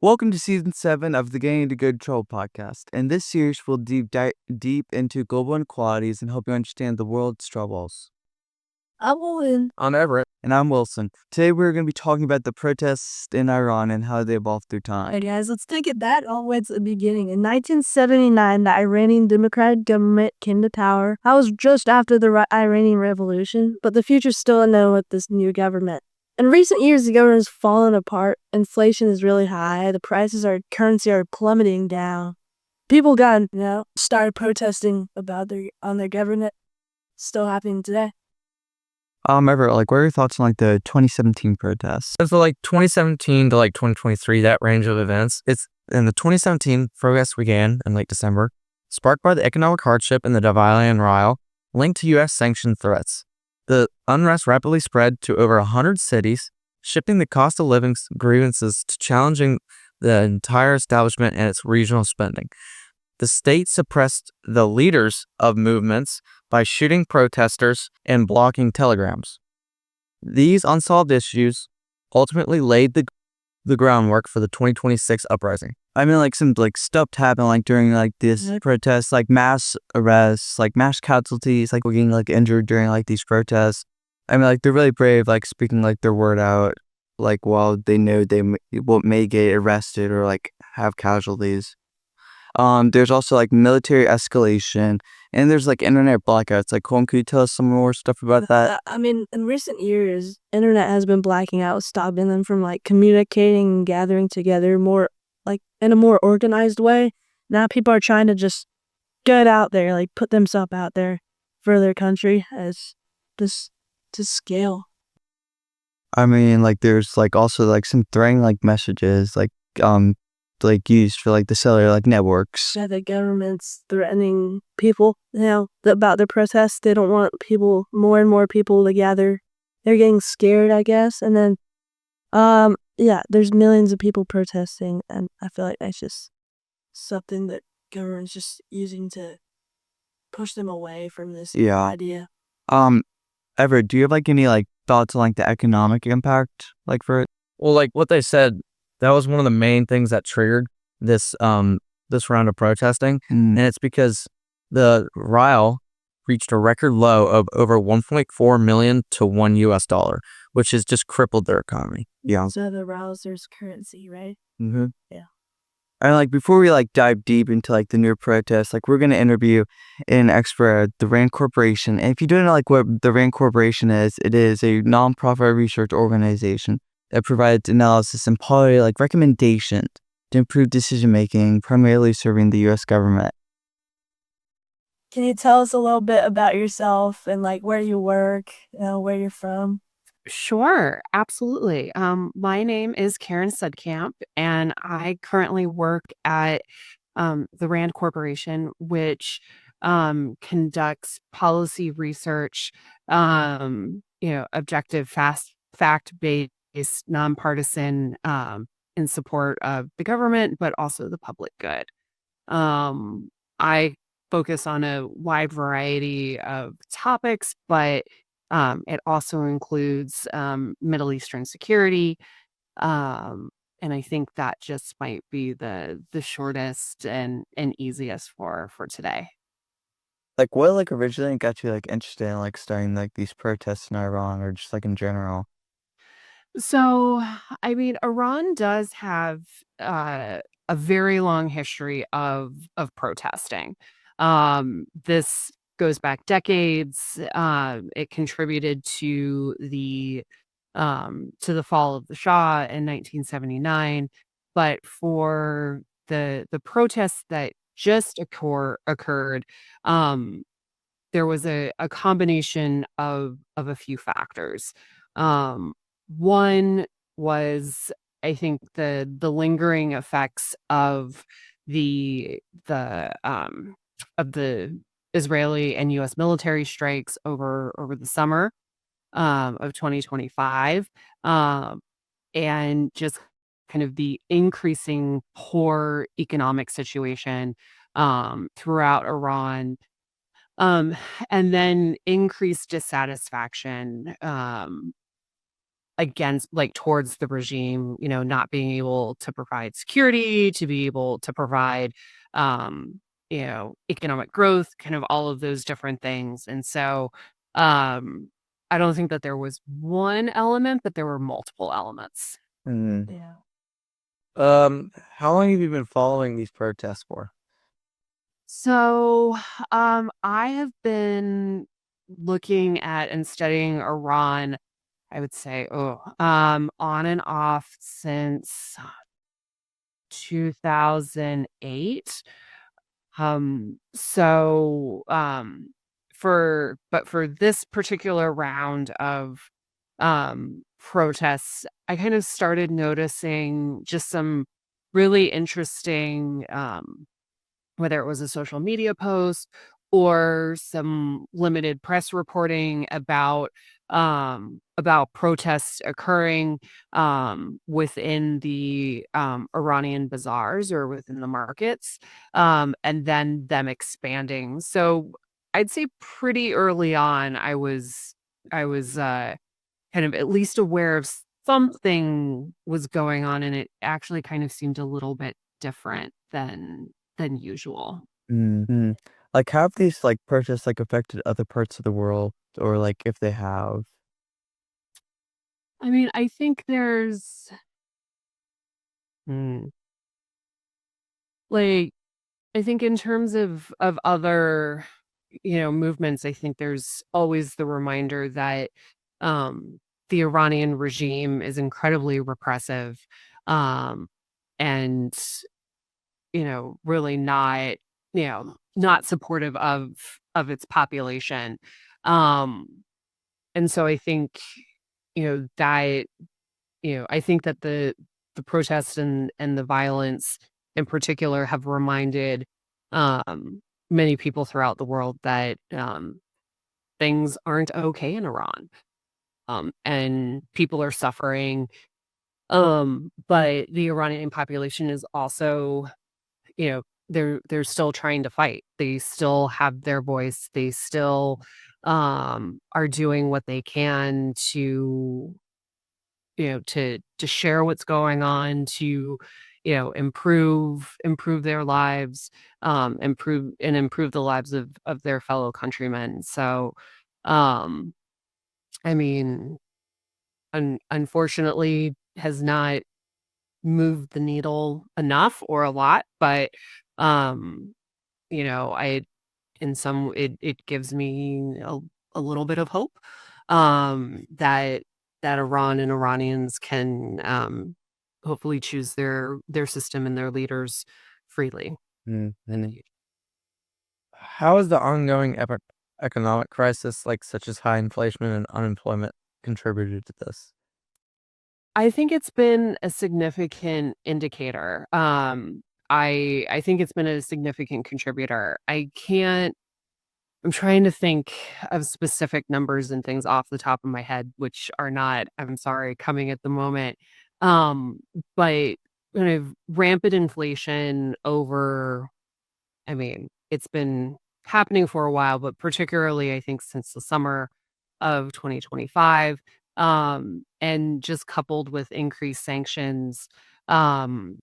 Welcome to season 7 of the Getting to Good Control podcast. In this series, we'll deep into global inequalities and help you understand the world's troubles. I'm Owen. I'm Everett. And I'm Wilson. Today, we're going to be talking about the protests in Iran and how they evolved through time. Alright, guys, let's take it back all the way to the beginning. In 1979, the Iranian Democratic government came to power. That was just after the Iranian Revolution, but the future's still unknown with this new government. In recent years, the government has fallen apart. Inflation is really high. The prices of currency are plummeting down. People started protesting about their government. Still happening today. Everett, what are your thoughts on the 2017 protests? So 2017 to 2023, that range of events. In the 2017 protests began in late December, sparked by the economic hardship in the Divylian Ryle, linked to U.S. sanction threats. The unrest rapidly spread to over 100 cities, shifting the cost of living grievances to challenging the entire establishment and its regional spending. The state suppressed the leaders of movements by shooting protesters and blocking telegrams. These unsolved issues ultimately laid the groundwork for the 2026 uprising. I mean, some stuff happened during this protests, mass arrests, mass casualties, people getting injured during these protests. I mean, they're really brave, speaking their word out, while they know they may get arrested or have casualties. There's also military escalation, and there's internet blackouts. Colin, could you tell us some more stuff about that? I mean, in recent years, internet has been blacking out, stopping them from communicating and gathering together more in a more organized way. Now people are trying to just get out there, put themselves out there for their country as this to scale. I mean, there's also some threatening messages used for the cellular networks. Yeah, the government's threatening people about their protests. They don't want more and more people to gather. They're getting scared, I guess. And then there's millions of people protesting, and I feel like that's just something that government's just using to push them away from this idea. Everett, do you have any thoughts on the economic impact for it? Well, what they said, that was one of the main things that triggered this round of protesting, and it's because the Ryle reached a record low of over 1.4 million to $1, which has just crippled their economy. Yeah. So the Ryle's there's currency, right? Mm-hmm. Yeah. And before we dive deep into the new protests, we're gonna interview an expert at the Rand Corporation. And if you don't know what the Rand Corporation is, it is a nonprofit research organization that provides analysis and policy recommendations to improve decision making, primarily serving the U.S. government. Can you tell us a little bit about yourself and where you work, where you're from? Sure, absolutely. My name is Karen Sudkamp, and I currently work at the Rand Corporation, which conducts policy research, objective, fact-based, nonpartisan, in support of the government, but also the public good. I focus on a wide variety of topics, but it also includes Middle Eastern security, and I think that just might be the shortest and easiest for today. What originally got you interested in starting these protests in Iran, or just in general? So, I mean, Iran does have a very long history of protesting. This goes back decades. It contributed to the fall of the Shah in 1979. But for the protests that just occurred, there was a combination of a few factors. One was, I think, the lingering effects of the Israeli and U.S. military strikes over the summer of 2025, and just kind of the increasing poor economic situation throughout Iran, um, and then increased dissatisfaction against, like, towards the regime, not being able to provide security, to be able to provide, economic growth, kind of all of those different things. And so, um, I don't think that there was one element, but there were multiple elements. Mm. Yeah. How long have you been following these protests for? So, I have been looking at and studying Iran, I would say, on and off since 2008. So, for this particular round of protests, I kind of started noticing just some really interesting, whether it was a social media post or some limited press reporting about protests occurring within the Iranian bazaars or within the markets, and then them expanding. So I'd say pretty early on, I was kind of at least aware of something was going on, and it actually kind of seemed a little bit different than usual. Mm. Like, have these like protests like affected other parts of the world, or like if they have? I mean, I think there's mm, like I think in terms of other, movements, I think there's always the reminder that um the Iranian regime is incredibly repressive, um and really not supportive of its population. Um and so I think that I think that the protests and the violence in particular have reminded many people throughout the world that things aren't okay in Iran, and people are suffering. But the Iranian population is also, they're still trying to fight. They still have their voice. They still are doing what they can to to share what's going on, to improve their lives, improve the lives of their fellow countrymen. So um I mean, unfortunately has not moved the needle enough or a lot, but um I in some it gives me a little bit of hope, that Iran and Iranians can hopefully choose their system and their leaders freely in the Mm. future. How has the ongoing economic crisis, like such as high inflation and unemployment, contributed to this? I think it's been a significant indicator. I think it's been a significant contributor. I'm trying to think of specific numbers and things off the top of my head, which are not, I'm sorry, coming at the moment. Um, but kind of rampant inflation over, I mean, it's been happening for a while, but particularly I think since the summer of 2025, and just coupled with increased sanctions, normal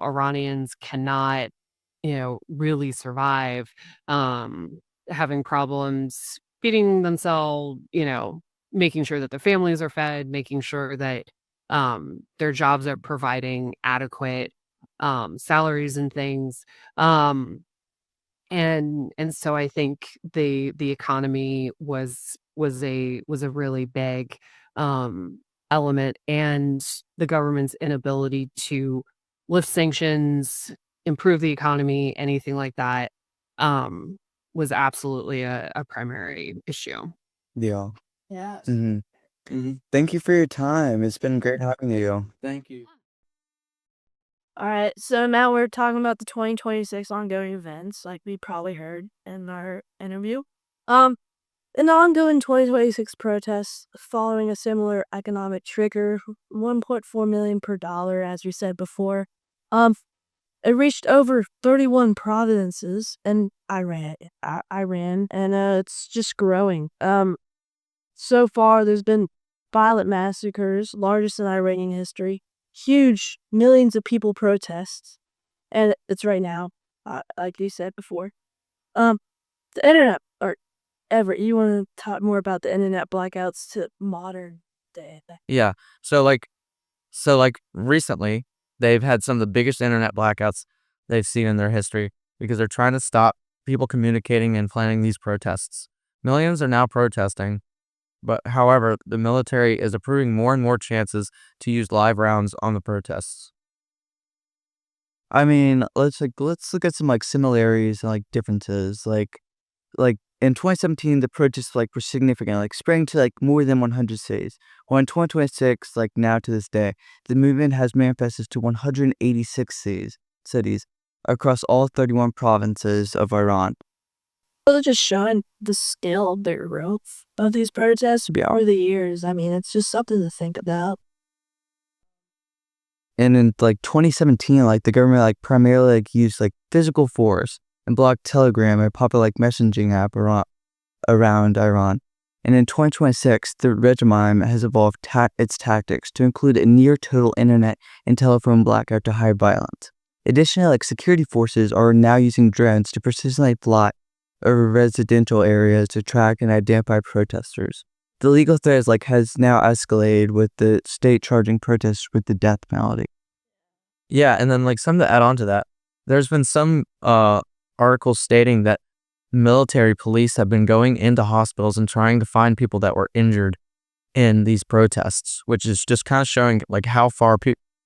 Iranians cannot, really survive, having problems feeding themselves, making sure that their families are fed, making sure that their jobs are providing adequate salaries and things. Um, and so I think the economy was a really big element, and the government's inability to lift sanctions, improve the economy, anything like that, um, was absolutely a primary issue. Yeah. Yes. Thank you for your time. It's been great having you. Thank you. All right, so now we're talking about the 2026 ongoing events, like we probably heard in our interview. In the ongoing 2026 protests, following a similar economic trigger, 1.4 million per dollar, as we said before. Um, It reached over 31 provinces in Iran, and it's just growing. So far, there's been violent massacres, largest in Iranian history, huge millions of people protests, and it's right now, like you said before. Um, the internet, or Everett, you want to talk more about the internet blackouts to modern day? Yeah. So like recently, they've had some of the biggest internet blackouts they've seen in their history because they're trying to stop people communicating and planning these protests. Millions are now protesting, but however, the military is approving more and more chances to use live rounds on the protests. I mean, let's look at some like similarities and like differences. Like in 2017, the protests like were significant, like spreading to like more than 100 cities. While in 2026, like now to this day, the movement has manifested to 186 cities across all 31 provinces of Iran. They're just showing the scale of their growth of these protests over the years. I mean, it's just something to think about. And in like 2017, like the government like primarily like used like physical force and blocked Telegram, a popular like messaging app around Iran. And in 2026, the regime has evolved its tactics to include a near total internet and telephone blackout to hide violence. Additionally, like security forces are now using drones to persistently fly over residential areas to track and identify protesters. The legal threat has now escalated, with the state charging protesters with the death penalty. Yeah, and then like some to add on to that, there's been some articles stating that military police have been going into hospitals and trying to find people that were injured in these protests, which is just kind of showing like how far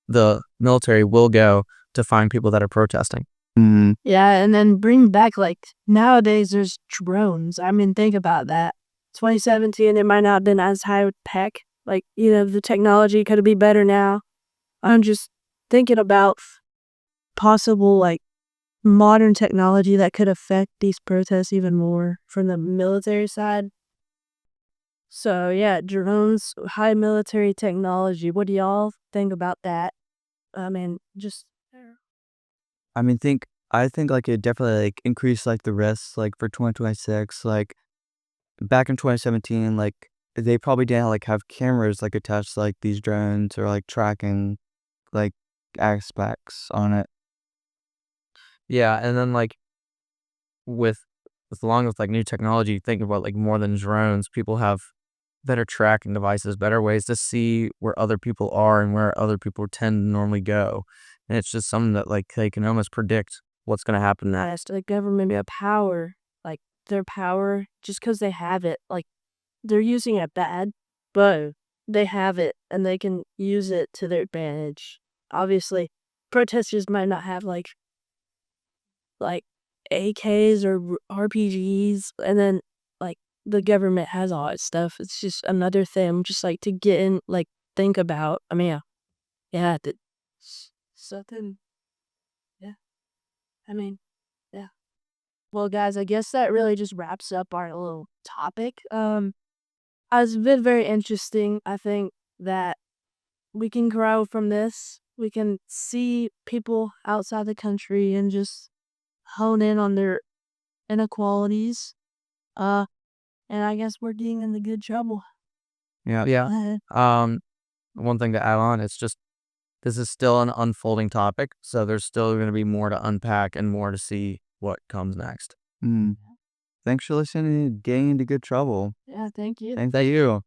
the military will go to find people that are protesting. Yeah, and then bring back like nowadays there's drones. I mean, think about that. 2017, it might not have been as high tech. Like, the technology could be better now. I'm just thinking about possible like modern technology that could affect these protests even more from the military side. So yeah, drones, high military technology. What do y'all think about that? I mean, just I think like it definitely like increased like the risks like for 2026. Like back in 2017, like they probably didn't like have cameras like attached to like these drones or like tracking like aspects on it. Yeah, and then like with along with like new technology, think about like more than drones, people have better tracking devices, better ways to see where other people are and where other people tend to normally go. And it's just something that like they can almost predict what's going to happen next. the government power, like their power, just because they have it, like they're using it bad, but they have it and they can use it to their advantage. Obviously, protesters might not have like AKs or RPGs, and then like the government has all that stuff. It's just another thing, just like to get in, like think about. I mean, yeah, something. Yeah, I mean, yeah. Well, guys, I guess that really just wraps up our little topic. It's been very interesting. I think that we can grow from this. We can see people outside the country and just hone in on their inequalities. Uh, and I guess we're getting into good trouble. Yeah. Yeah. One thing to add on, it's just this is still an unfolding topic, so there's still going to be more to unpack and more to see what comes next. Thanks for listening and getting into good trouble. Yeah, thank you. Thank you.